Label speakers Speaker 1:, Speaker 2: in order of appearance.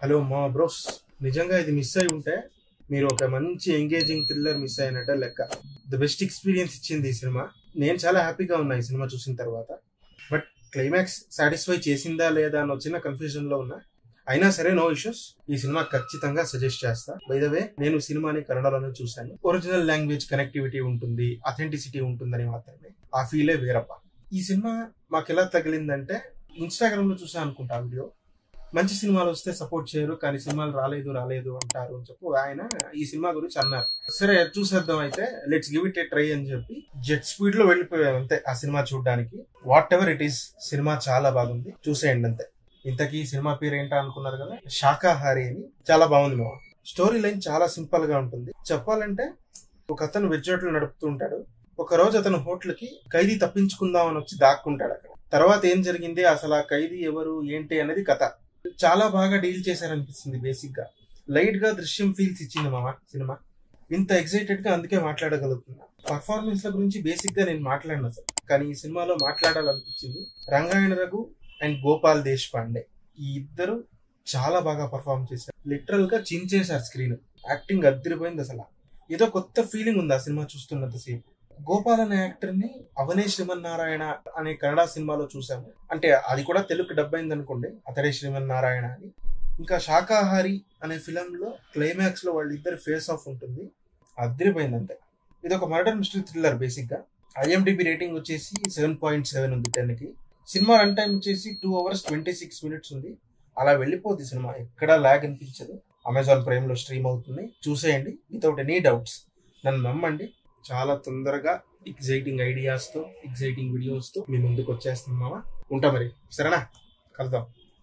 Speaker 1: Hello మా bros, నిజంగా ఇది మిస్ అయి ఉంటే మీరు ఒక మంచి ఎంగేజింగ్ థ్రిల్లర్ మిస్ అయినట్టే లెక్క. ది బెస్ట్ ఎక్స్పీరియన్స్ ఇచ్చింది ఈ సినిమా. నేను చాలా హ్యాపీగా ఉన్నా ఈ సినిమా చూసిన తర్వాత. బట్ క్లైమాక్స్ సాటిస్ఫై చేసిందా లేదా అని వచ్చిన కన్ఫ్యూజన్ లో ఉన్నా. అయినా సరే నో ఇష్యూస్, ఈ సినిమా ఖచ్చితంగా సజెస్ట్ చేస్తా. బై ద వే, నేను సినిమాని కన్నడలోనే చూశాను. ఒరిజినల్ లాంగ్వేజ్ కనెక్టివిటీ ఉంటుంది, అథెంటిసిటీ ఉంటుందని మాత్రమే. ఆ ఫీలే వేరప్ప. ఈ సినిమా మాకు ఎలా తగిలిందంటే, ఇన్స్టాగ్రామ్ లో చూసా అనుకుంటా వీడియో. మంచి సినిమాలు వస్తే సపోర్ట్ చేయరు, కానీ సినిమాలు రాలేదు అంటారు అని చెప్పి ఆయన ఈ సినిమా గురించి అన్నారు. సరే చూసేద్దాం అయితే, let's give it A try అని చెప్పి జెట్ స్పీడ్ లో వెళ్ళిపోయాం అంతే ఆ సినిమా చూడడానికి. What ever it is, cinema చాలా బాగుంది, చూసేయండి అంతే. ఇంతకీ సినిమా పేరు ఏంటా అనుకున్నారు కదా, శాకాహారి అని. చాలా బాగుంది మా. స్టోరీ లైన్ చాలా సింపుల్ గా ఉంటుంది. చెప్పాలంటే, ఒక అతను వెజ్ హోటల్ నడుపుతూ ఉంటాడు. ఒక రోజు అతను హోటల్ కి ఖైదీ తప్పించుకుందామని వచ్చి దాక్కుంటాడు అక్కడ. తర్వాత ఏం జరిగింది, అసలు ఆ ఖైదీ ఎవరు ఏంటి అనేది కథ. చాలా బాగా డీల్ చేశారనిపిస్తుంది. బేసిక్ గా లైట్ గా దృశ్యం ఫీల్స్ ఇచ్చింది మామ సినిమా. ఇంత ఎక్సైటెడ్ గా అందుకే మాట్లాడగలుగుతున్నా. పర్ఫార్మెన్స్ ల గురించి బేసిక్ గా నేను మాట్లాడినా సార్, కానీ ఈ సినిమాలో మాట్లాడాలనిపించింది. రంగాయణ రఘు అండ్ గోపాల్ దేశ్ పాండే, ఈ ఇద్దరు చాలా బాగా పర్ఫార్మ్ చేశారు. లిటరల్ గా చించేశారు స్క్రీన్. యాక్టింగ్ అద్దరిపోయింది అసలు. ఏదో కొత్త ఫీలింగ్ ఉంది ఆ సినిమా చూస్తున్నంతసేపు. గోపాల్ అనే యాక్టర్ ని అవనే శ్రీమన్నారాయణ అనే కన్నడ సినిమాలో చూసాము. అంటే అది కూడా తెలుగు డబ్ అయింది అనుకోండి, అతడే శ్రీమన్నారాయణ అని. ఇంకా శాకాహారి అనే ఫిలం లో క్లైమాక్స్ లో వాళ్ళిద్దరు ఫేస్ ఆఫ్ ఉంటుంది, అద్దరిపోయింది అంతే. ఇది ఒక మర్డర్ మిస్టరీ థ్రిల్లర్ బేసిక్ గా. IMDb రేటింగ్ వచ్చేసి 7.7 ఉంది 10 కి. సినిమా రన్ టైం వచ్చేసి 2 hours 26 minutes ఉంది. అలా వెళ్ళిపోద్ది సినిమా, ఎక్కడా లాగ్ అనిపించదు. అమెజాన్ ప్రైమ్ లో స్ట్రీమ్ అవుతుంది, చూసేయండి వితౌట్ ఎనీ డౌట్స్. నన్ను నమ్మండి, చాలా తొందరగా ఎగ్జైటింగ్ ఐడియాస్ తో, ఎగ్జైటింగ్ వీడియోస్ తో మీ ముందుకు వచ్చేస్తాం మామ. ఉంటా మరి, సరేనా? కలుద్దాం.